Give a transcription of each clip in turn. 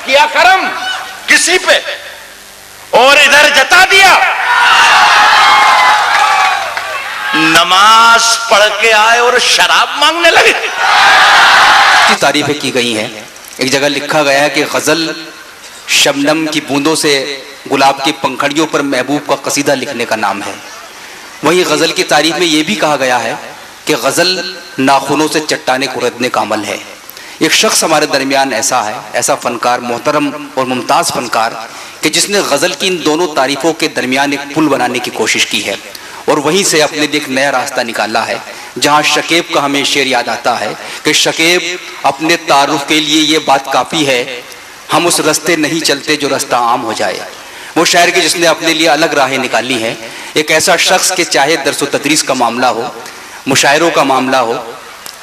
किया करम किसी पे और इधर जता दिया। नमाज पढ़ के आए और शराब मांगने लगे। की तारीफें की गई हैं। एक जगह लिखा गया है कि गजल शबनम की बूंदों से गुलाब की पंखड़ियों पर महबूब का कसीदा लिखने का नाम है। वहीं गजल की तारीफ में यह भी कहा गया है कि गजल नाखूनों से चट्टाने कुरेदने का अमल है। एक शख्स हमारे दरमियान ऐसा है, ऐसा फनकार, मोहतरम और मुमताज़ फनकार, कि जिसने गजल की इन दोनों तारीफों के दरमियान एक पुल बनाने की कोशिश की है और वहीं से अपने लिए एक नया रास्ता निकाला है। जहां शकीब का हमें शेर याद आता है कि शकीब अपने तारुफ के लिए ये बात काफ़ी है, हम उस रास्ते नहीं चलते जो रास्ता आम हो जाए। वो शायर के जिसने अपने लिए अलग राहें निकाली हैं। एक ऐसा शख्स के चाहे दरस व तदरीस का मामला हो, मुशायरों का मामला हो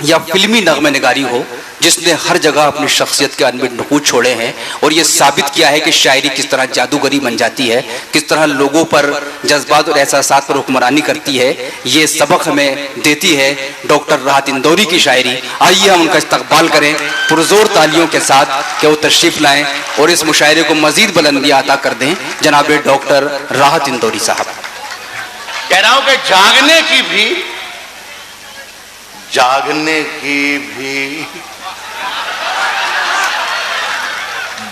या फिल्मी नगमे निगारी हो, जिसने हर जगह अपनी शख्सियत के अनमिट नकूद छोड़े हैं और ये साबित किया है कि शायरी किस तरह जादूगरी बन जाती है, किस तरह लोगों पर जज्बात और एहसासात पर हुक्मरानी करती है। ये सबक हमें देती है डॉक्टर राहत इंदौरी की शायरी। आइए हम उनका इस्तकबाल करें पुरजोर तालियों के साथ कि वो तशरीफ लाएं और इस मुशायरे को मजीद बुलंदियां अता कर दें। जनाब डॉक्टर राहत इंदौरी साहब। कह रहा हूं कि जागने की भी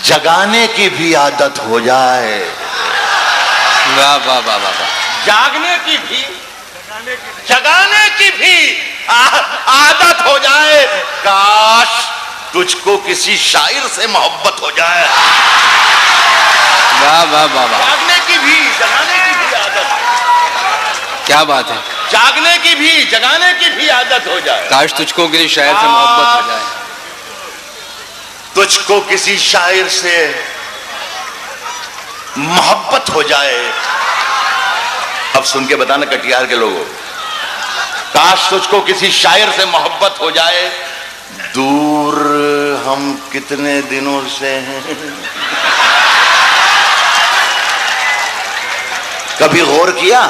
जगाने की भी आदत हो जाए। वाह वाह वाह वाह। जागने की भी जगाने की भी आदत हो जाए। काश तुझको किसी शायर से मोहब्बत हो जाए। वाह वाह वाह वाह। जागने की भी जगाने की भी आदत। क्या बात है। जागने की भी जगाने की भी आदत हो जाए। काश तुझको किसी शायर से मोहब्बत हो जाए। तुझको किसी शायर से मोहब्बत हो जाए। अब सुन के बताना कटिहार के लोगों, काश तुझको किसी शायर से मोहब्बत हो जाए। दूर हम कितने दिनों से हैं, कभी गौर किया?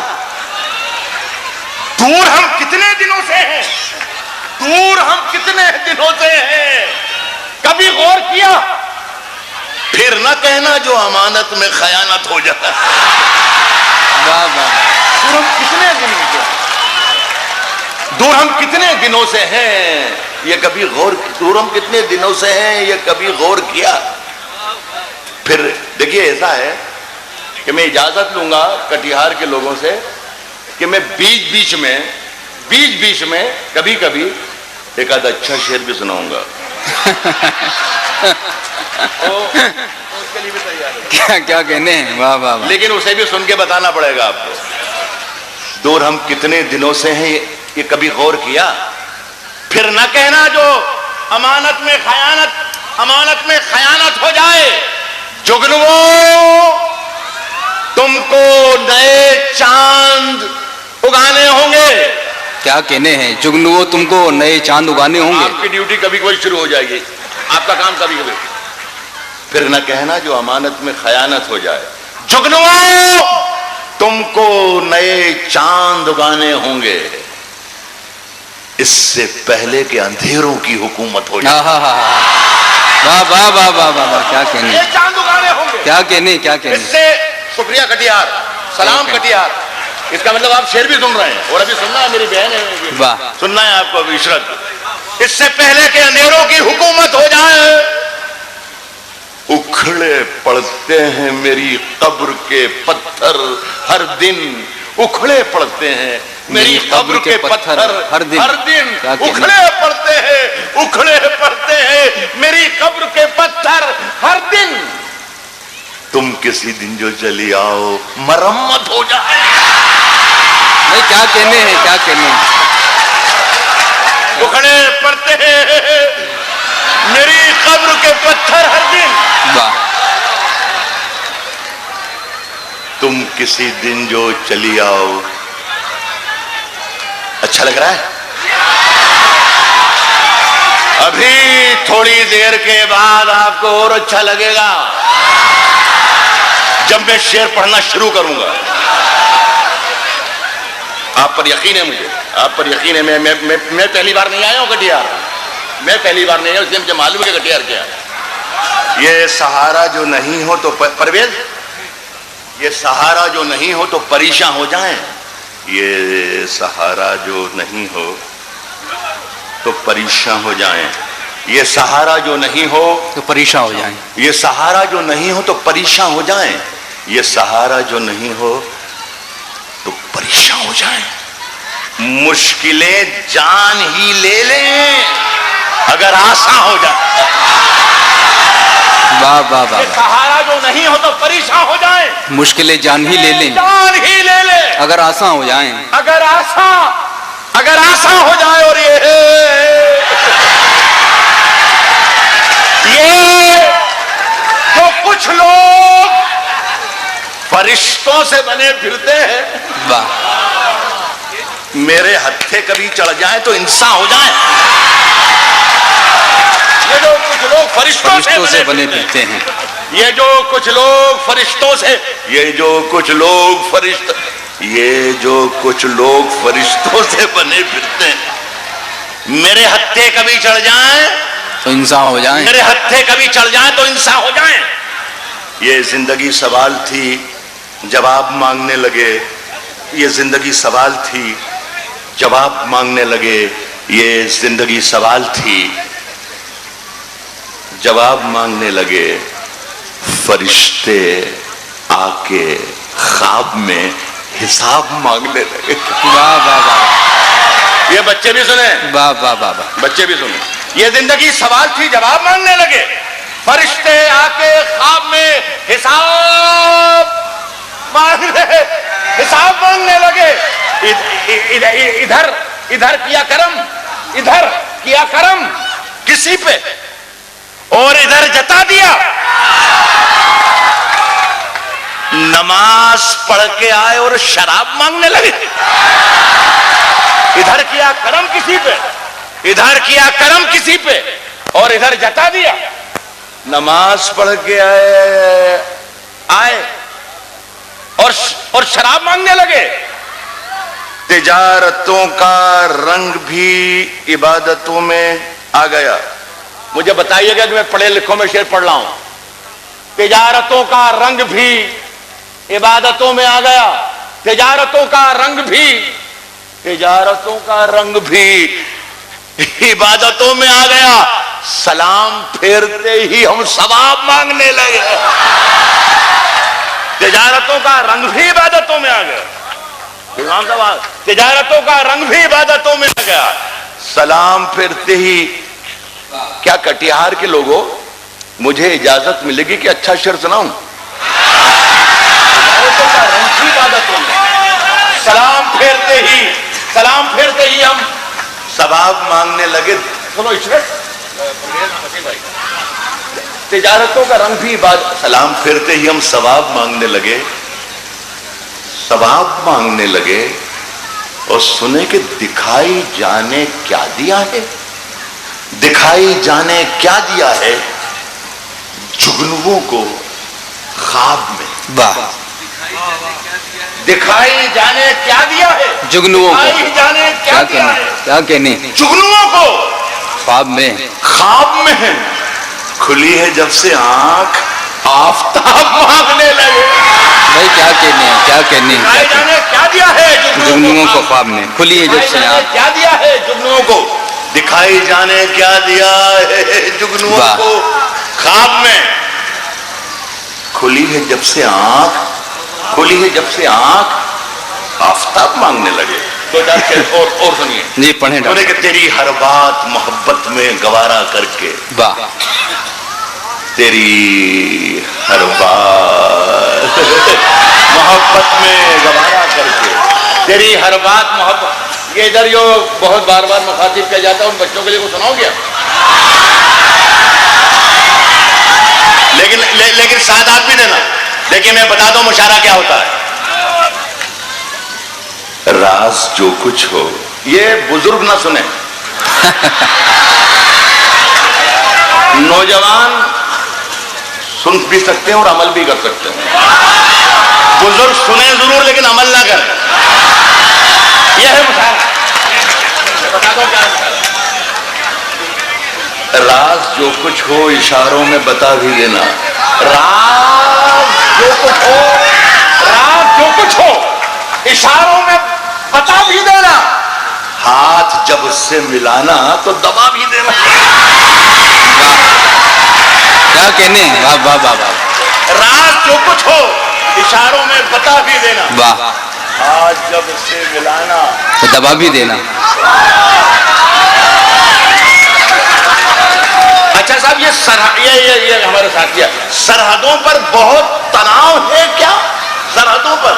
दूर हम कितने दिनों से हैं, दूर हम कितने दिनों से हैं, कभी गौर किया? फिर न कहना जो अमानत में खयानत हो जाए। वाह वाह। दूर हम कितने दिनों से, दूर हम कितने दिनों से हैं, ये कभी गौर, दूर हम कितने दिनों से हैं, ये कभी गौर किया? फिर देखिए ऐसा है कि मैं इजाजत लूंगा कटिहार के लोगों से कि मैं बीच बीच में कभी कभी एक आध अच्छा शेर भी सुनाऊंगा। उसके लिए भी तैयार है। क्या क्या कहने हैं। वाह वाह वाह। लेकिन उसे भी सुन के बताना पड़ेगा आपको। दूर हम कितने दिनों से हैं, ये कभी गौर किया? फिर न कहना जो अमानत में खयानत हो जाए। जुगनुओ तुमको नए चांद उगाने होंगे। क्या कहने हैं। जुगनुओ तुमको नए चांद उगाने होंगे। आपकी ड्यूटी कभी कोई शुरू हो जाएगी, आपका काम कभी कभी। फिर न कहना जो अमानत में खयानत हो जाए। जुगनुओ तुमको नए चांद उगाने होंगे, इससे पहले के अंधेरों की हुकूमत हो जाए। वाह वाह वाह वाह वाह। क्या कहने, नए चांद उगाने होंगे। क्या कहने, क्या कहने। इससे शुक्रिया कटिहार, सलाम कटिहार। इसका मतलब आप शेर भी सुन रहे हैं और अभी सुनना है, मेरी बहन है, वाह, सुनना है आपको अभी इशरत। इससे पहले के अंधेरों की हुकूमत हो जाए। उखड़े पड़ते हैं मेरी कब्र के पत्थर हर दिन, उखड़े पड़ते हैं मेरी कब्र के पत्थर हर दिन उखड़े पड़ते हैं मेरी कब्र के पत्थर हर दिन। तुम किसी दिन जो चली आओ मरम्मत हो जाए। नहीं, क्या कहने हैं, क्या कहने हैं। उखड़े पड़ते हैं मेरी कब्र के पत्थर हर दिन। वाह। तुम किसी दिन जो चली आओ। अच्छा लग रहा है? अभी थोड़ी देर के बाद आपको और अच्छा लगेगा जब मैं शेर पढ़ना शुरू करूंगा। आप पर यकीन है, मुझे आप पर यकीन है। मैं पहली बार नहीं आया हूं कटिहार, मैं पहली बार नहीं आया, इसलिए मुझे मालूम है कि कटिहार क्या है। ये सहारा जो नहीं हो तो परवेज, ये सहारा जो नहीं हो तो परेशान हो जाएं। ये सहारा जो नहीं हो तो परेशान हो जाएं। ये सहारा जो नहीं हो तो परेशान हो जाएं। ये सहारा जो नहीं हो तो परेशान हो जाएं। ये सहारा जो नहीं हो तो परेशान हो जाएं। मुश्किलें जान ही ले लें अगर आसान हो जाए। वाह वाह वाह। सहारा जो नहीं हो तो परेशान हो जाएं। मुश्किलें जान ही ले लें, जान ही ले ले अगर आसान हो जाएं। अगर आसान हो जाए। और ये तो कुछ लोग फरिश्तों से बने फिरते हैं। वाह। मेरे हत्थे कभी चढ़ जाए तो इंसान हो जाए। ये जो कुछ लोग फरिश्तों से बने फिरते हैं। ये जो कुछ लोग फरिश्तों से, ये जो कुछ लोग फरिश्तों से बने फिरते हैं। मेरे हत्थे कभी चढ़ जाएं तो इंसान हो जाएं। मेरे हत्थे कभी चढ़ जाएं तो इंसान हो जाएं। ये जिंदगी सवाल थी, जवाब मांगने लगे। ये जिंदगी सवाल थी, जवाब मांगने लगे। ये जिंदगी सवाल थी, जवाब मांगने लगे। फरिश्ते आके ख्वाब में हिसाब मांगने लगे। वाह वाह वाह। ये बच्चे भी सुने, वाह वाह वाह वाह। बच्चे भी सुने। ये जिंदगी सवाल थी, जवाब मांगने लगे। फरिश्ते आके ख्वाब में हिसाब मांगने लगे। इधर किया करम किसी पे और इधर जता दिया। नमाज पढ़ के आए और शराब मांगने लगे। इधर किया करम किसी पे और इधर जता दिया। नमाज पढ़ के आए और शराब मांगने लगे। तिजारतों का रंग भी इबादतों में आ गया। मुझे बताइएगा कि मैं पढ़े लिखों में शेर पढ़ रहा हूं। तिजारतों का रंग भी इबादतों में आ गया। तिजारतों का रंग भी इबादतों में आ गया। सलाम फेरते ही हम सवाब मांगने लगे। तिजारतों का रंग भी इबादतों में आ गया। इमाम साहब, तिजारतों का रंग भी इबादतों में आ गया। सलाम फेरते ही। क्या कटिहार के लोगों, मुझे इजाजत मिलेगी कि अच्छा शेर सुनाऊं? तिजारतों का रंग भी इबादतों में। सलाम फेरते ही हम सवाब मांगने लगे। सुनो इसमें तिजारतों का रंग भी इबादत। सलाम फेरते ही हम सवाब मांगने लगे और सुने कि दिखाई जाने क्या दिया है जुगनुओं को ख्वाब में। वाह। दिखाई जाने क्या दिया है जुगनुओं को। दिखाई जाने क्या दिया है क्या कहने जुगनुओं को ख्वाब में खुली है जब से आंख आफताब मांगने लगे। भाई क्या कहने दिखाई जाने क्या दिया है जुगनुओं को ख्वाब में। खुली है जब से आंख। क्या दिया है जुगनुओं को। दिखाई जाने क्या दिया है जुगनुओं को ख्वाब में। खुली है जब से आंख आफताब मांगने लगे। तो जाके और सुनिए जी, पढ़े कि तेरी हर बात मोहब्बत में गवारा करके। वाह। तेरी हर बात मोहब्बत में गवारा करके। तेरी हर बात मोहब्बत। ये इधर जो बहुत बार मुखातिब किया जाता है उन बच्चों के लिए को सुनाओ क्या? लेकिन साथ आप भी देना। देखिए मैं बता दूं मुशारा क्या होता है। राज जो कुछ हो, ये बुजुर्ग ना सुने। नौजवान सुन भी सकते हैं और अमल भी कर सकते हैं। बुजुर्ग सुने जरूर लेकिन अमल ना करें। यह है मुशारा। बता दो क्या राज जो कुछ हो इशारों में बता भी देना। राज जो कुछ हो, राज जो कुछ हो इशारों में बता भी देना। हाथ जब उससे मिलाना तो दबा भी देना। क्या कहने, वाह वाह वाह वाह। राज जो कुछ हो इशारों में बता भी देना। वाह। हाथ जब उससे मिलाना तो दबा भी देना। अच्छा साहब, ये हमारे साथी है, सरहदों पर बहुत तनाव है क्या? सरहदों पर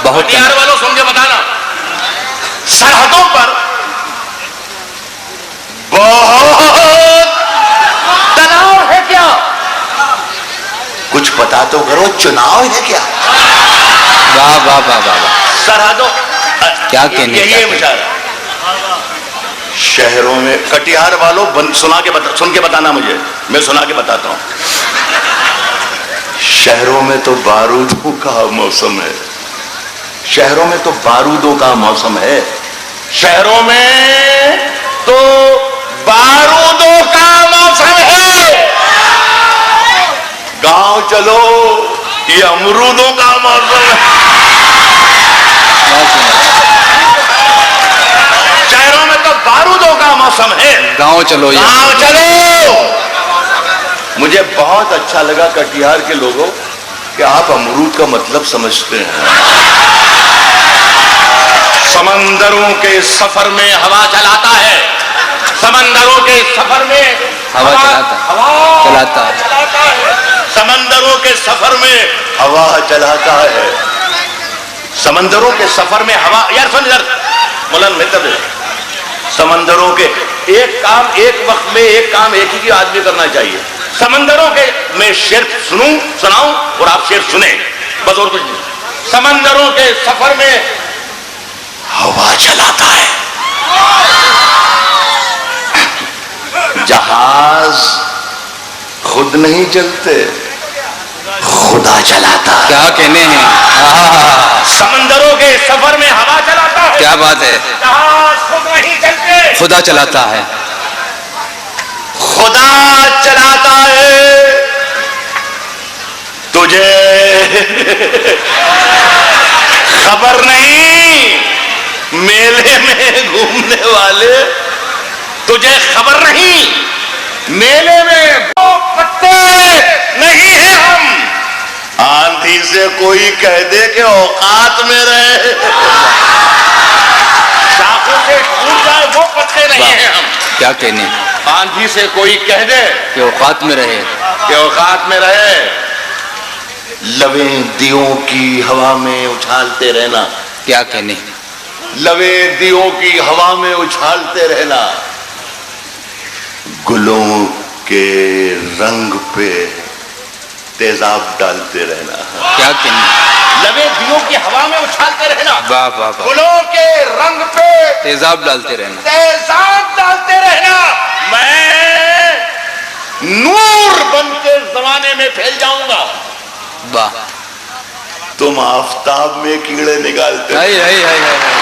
बहुत बिहार वालों सुन के बताना, सरहदों पर बहुत तनाव है क्या? कुछ पता तो करो, चुनाव है क्या? वाह वाह वाह वाह। सरहदों क्या कहने, यही विचार। शहरों में कटिहार वालों सुन के बताना मुझे, मैं सुना के बताता हूं। शहरों में तो बारूदों का मौसम है। शहरों में तो बारूदों का मौसम है। शहरों में तो बारूदों का मौसम है। गांव चलो, ये अमरूदों का मौसम है। शहरों में तो बारूदों का मौसम है। गांव चलो, गांव चलो। मुझे बहुत अच्छा लगा कटिहार के लोगों कि आप अमरूद का मतलब समझते हैं। समंदरों के सफर में हवा चलाता है। समंदरों के सफर में हवा चलाता है। समंदरों के सफर में हवा चलाता है। समंदरों के सफर में हवा, यार सुन इधर मौलान मित्र, समंदरों के एक काम एक वक्त में एक काम एक ही आदमी करना चाहिए। समंदरों के मैं शेर सुनाऊं और आप शेर सुने, बस और कुछ नहीं। समंदरों के सफर में हवा चलाता है। जहाज खुद नहीं चलते, खुदा चलाता है। क्या कहने हैं। समंदरों के सफर में हवा चलाता है। क्या बात है। जहाज खुद नहीं चलते, खुदा चलाता है। खुदा चलाता है। तुझे खबर नहीं, मेले में घूमने वाले, तुझे खबर नहीं, मेले में वो पत्ते नहीं है हम। आंधी से कोई कह दे कि औकात में रहे, शाखों से टूट जाए वो पत्ते नहीं है हम। क्या कहने। आंधी से कोई कह दे कि औकात में रहे, कि औकात में रहे। लवें दियों की हवा में उछालते रहना। क्या कहने। लवें दियों की हवा में उछालते रहना। गुलों के रंग पे तेजाब डालते रहना। क्या कहने। लवें दियों की हवा में उछालते रहना। वाह वाह वाह। गुलों के रंग पे तेजाब डालते रहना। तेजाब डालते रहना। मैं नूर बन के जमाने में फैल जाऊंगा, वाह। तुम आफताब में कीड़े निकालते। हाय हाय हाय हाय।